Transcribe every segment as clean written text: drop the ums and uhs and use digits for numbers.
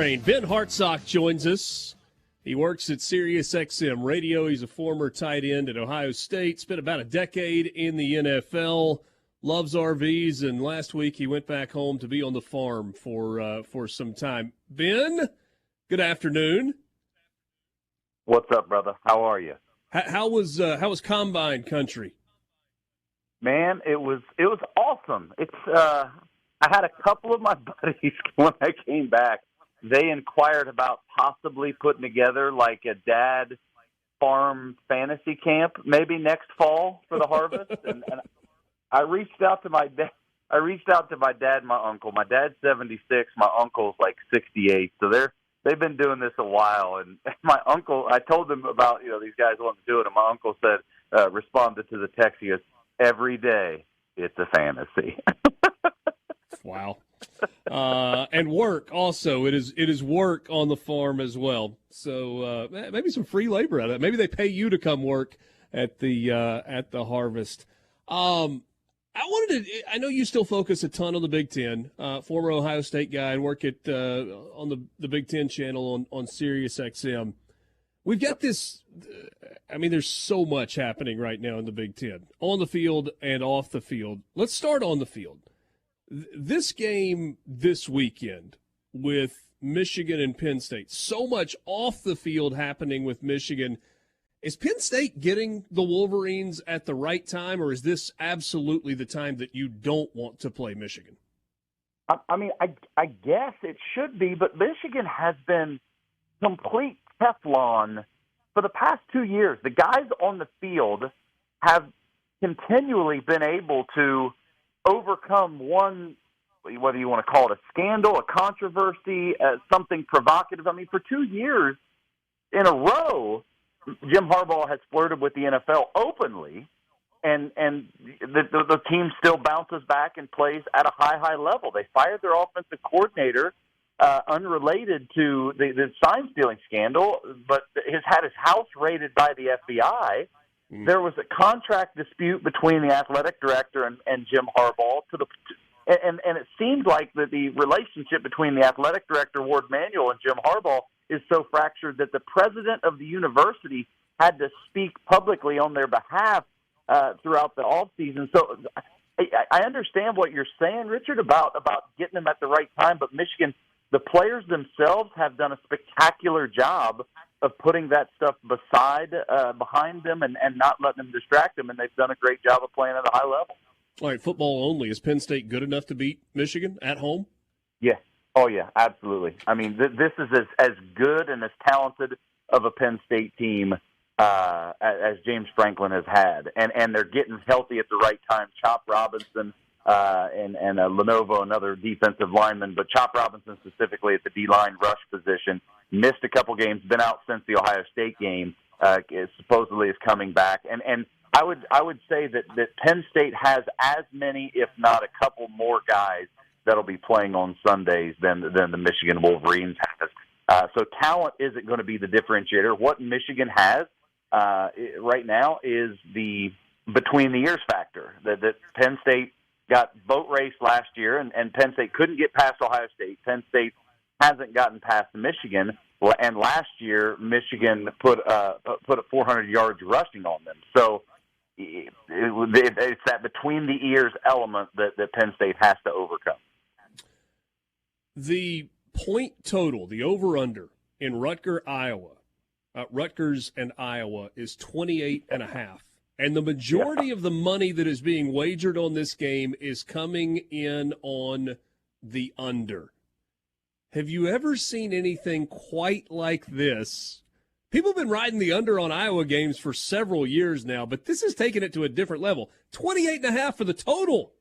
Ben Hartsock joins us. He works at SiriusXM Radio. He's a former tight end at Ohio State, spent about a decade in the NFL, loves RVs, and last week he went back home to be on the farm for some time. Ben, good afternoon. What's up, brother? How are you? How was Combine country? Man, it was awesome. I had a couple of my buddies when I came back. They inquired about possibly putting together like a dad farm fantasy camp maybe next fall for the harvest. and I reached out to my dad. And my uncle. My dad's 76. My uncle's like 68. So they've been doing this a while. And my uncle, I told them about these guys wanting to do it, and my uncle said, responded to the text. He goes, "Every day it's a fantasy." Wow. And work also. It is work on the farm as well. So maybe some free labor out of it. Maybe they pay you to come work at the harvest. I know you still focus a ton on the Big Ten. Former Ohio State guy and work at on the Big Ten channel on SiriusXM. We've got this. There's so much happening right now in the Big Ten, on the field and off the field. Let's start on the field. This game this weekend with Michigan and Penn State, so much off the field happening with Michigan. Is Penn State getting the Wolverines at the right time, or is this absolutely the time that you don't want to play Michigan? I guess it should be, but Michigan has been complete Teflon for the past 2 years. The guys on the field have continually been able to overcome one, whether you want to call it a scandal, a controversy, something provocative. For 2 years in a row, Jim Harbaugh has flirted with the NFL openly, and the team still bounces back and plays at a high level. They fired their offensive coordinator, unrelated to the sign-stealing scandal, but has had his house raided by the FBI. There was a contract dispute between the athletic director and Jim Harbaugh, and it seems like that the relationship between the athletic director, Ward Manuel, and Jim Harbaugh is so fractured that the president of the university had to speak publicly on their behalf throughout the offseason. So I understand what you're saying, Richard, about getting them at the right time, but Michigan, the players themselves have done a spectacular job of putting that stuff behind them and not letting them distract them, and they've done a great job of playing at a high level. All right, football only. Is Penn State good enough to beat Michigan at home? Yeah. Oh, yeah, absolutely. This is as good and as talented of a Penn State team as James Franklin has had, and they're getting healthy at the right time. Chop Robinson and Lenovo, another defensive lineman, but Chop Robinson specifically at the D-line rush position, missed a couple games, been out since the Ohio State game, supposedly is coming back. And I would say that Penn State has as many, if not a couple more guys that'll be playing on Sundays than the Michigan Wolverines has. So talent isn't going to be the differentiator. What Michigan has right now is the between-the-ears factor, that Penn State got boat raced last year, and Penn State couldn't get past Ohio State. Penn State hasn't gotten past Michigan, and last year Michigan put 400 yards rushing on them. So it's that between-the-ears element that Penn State has to overcome. The point total, the over-under in Rutgers and Iowa is 28.5. And the majority of the money that is being wagered on this game is coming in on the under. Have you ever seen anything quite like this? People have been riding the under on Iowa games for several years now, but this has taken it to a different level. 28.5 for the total.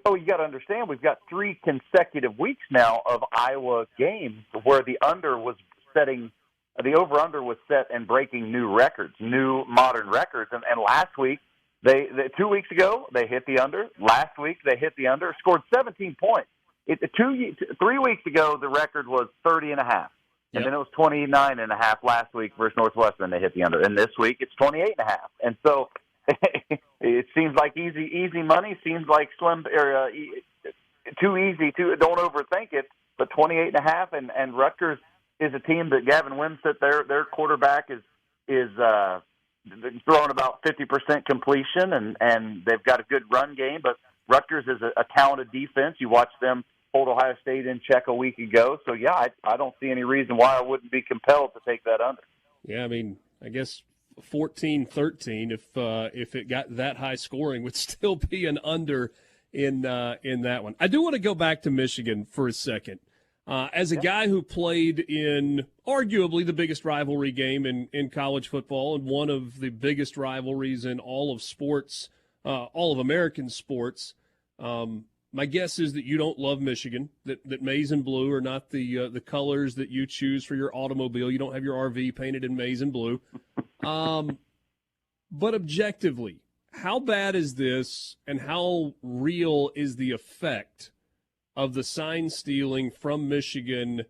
Oh, you got to understand, we've got 3 consecutive weeks now of Iowa games where the over-under was set and breaking new records, new modern records. And last week, 2 weeks ago, they hit the under. Last week, they hit the under, scored 17 points. 3 weeks ago, the record was 30.5. And then it was 29.5 last week versus Northwestern. They hit the under. And this week, it's 28.5. And so it seems like easy money. Seems like too easy. Don't overthink it. but 28.5, and Rutgers is a team that Gavin Wimsatt, their quarterback, is throwing about 50% completion, and they've got a good run game, but Rutgers is a talented defense. You watched them hold Ohio State in check a week ago. So, yeah, I don't see any reason why I wouldn't be compelled to take that under. Yeah, I mean, I guess 14-13, if it got that high scoring, would still be an under in that one. I do want to go back to Michigan for a second. As a guy who played in arguably the biggest rivalry game in college football and one of the biggest rivalries in all of sports, all of American sports, my guess is that you don't love Michigan, that maize and blue are not the colors that you choose for your automobile. You don't have your RV painted in maize and blue. But objectively, how bad is this, and how real is the effect of the sign stealing from Michigan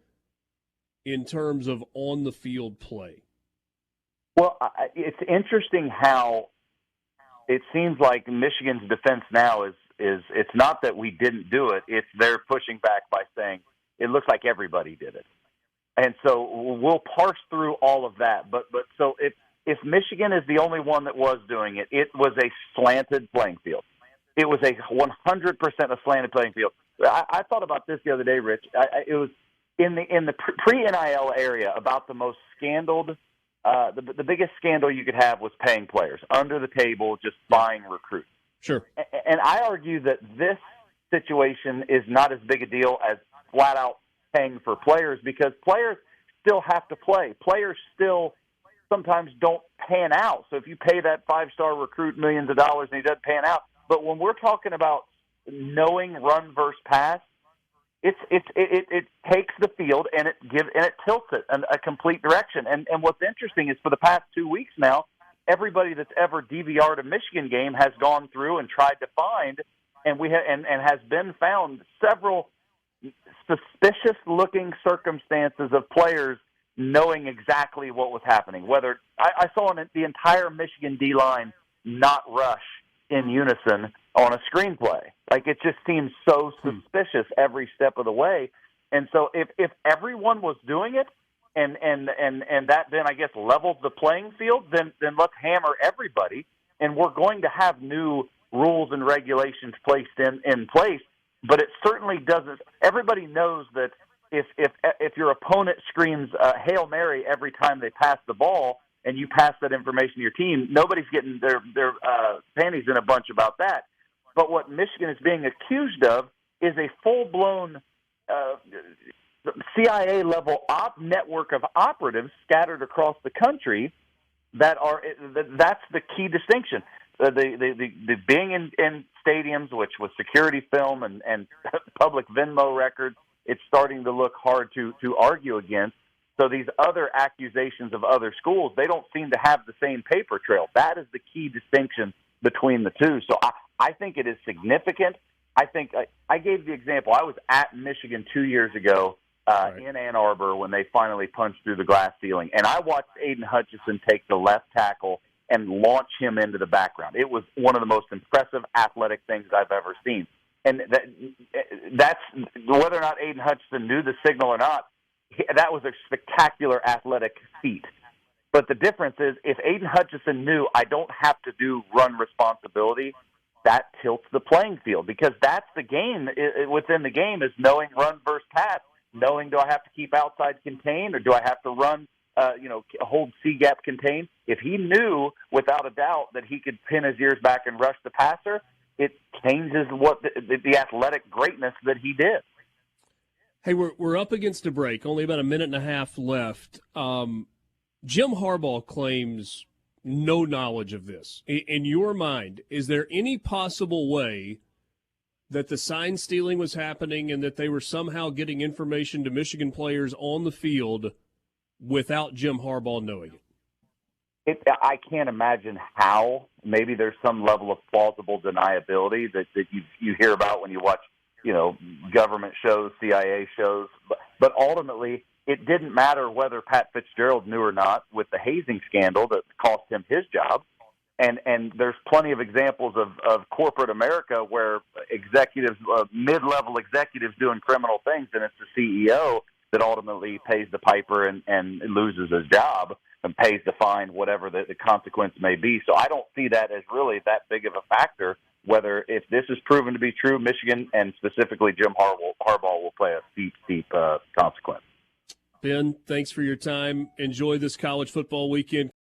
in terms of on-the-field play? Well, it's interesting how it seems like Michigan's defense now is it's not that we didn't do it, it's they're pushing back by saying it looks like everybody did it. And so we'll parse through all of that. But so if Michigan is the only one that was doing it, it was a slanted playing field. It was a 100% a slanted playing field. I thought about this the other day, Rich. It was in the pre-NIL area about the most scandaled, the biggest scandal you could have was paying players under the table, just buying recruits. Sure. And I argue that this situation is not as big a deal as flat out paying for players, because players still have to play. Players still sometimes don't pan out. So if you pay that 5-star recruit millions of dollars and he doesn't pan out, but when we're talking about knowing run versus pass, it takes the field and it tilts it in a complete direction. And what's interesting is for the past 2 weeks now, everybody that's ever DVR'd a Michigan game has gone through and tried to find, and has been found several suspicious-looking circumstances of players knowing exactly what was happening. Whether I saw the entire Michigan D-line not rush in unison on a screenplay. Like, it just seems so suspicious every step of the way. And so if everyone was doing it, and that then I guess levels the playing field, then let's hammer everybody, and we're going to have new rules and regulations placed in place. But it certainly doesn't. Everybody knows that if your opponent screams Hail Mary every time they pass the ball, and you pass that information to your team, nobody's getting their panties in a bunch about that. But what Michigan is being accused of is a full-blown CIA-level network of operatives scattered across the country that's the key distinction. The being in stadiums, which was security film and public Venmo records, it's starting to look hard to argue against. So these other accusations of other schools, they don't seem to have the same paper trail. That is the key distinction between the two. So I think it is significant. I think I gave the example. I was at Michigan 2 years ago in Ann Arbor when they finally punched through the glass ceiling, and I watched Aiden Hutchinson take the left tackle and launch him into the background. It was one of the most impressive athletic things I've ever seen. And that's whether or not Aiden Hutchinson knew the signal or not, that was a spectacular athletic feat. But the difference is, if Aiden Hutchinson knew I don't have to do run responsibility, that tilts the playing field, because that's the game. Within the game is knowing run versus pass, knowing do I have to keep outside contained or do I have to run, hold C-gap contained. If he knew without a doubt that he could pin his ears back and rush the passer, it changes what the athletic greatness that he did. Hey, we're up against a break. Only about a minute and a half left. Jim Harbaugh claims no knowledge of this. In your mind, is there any possible way that the sign stealing was happening and that they were somehow getting information to Michigan players on the field without Jim Harbaugh knowing it? I can't imagine how. Maybe there's some level of plausible deniability that you hear about when you watch, government shows, CIA shows. But ultimately, it didn't matter whether Pat Fitzgerald knew or not with the hazing scandal that cost him his job. And there's plenty of examples of corporate America where executives, mid-level executives doing criminal things, and it's the CEO that ultimately pays the piper and loses his job and pays the fine, whatever the consequence may be. So I don't see that as really that big of a factor. Whether if this is proven to be true, Michigan and specifically Jim Harbaugh will play a steep consequence. Ben, thanks for your time. Enjoy this college football weekend.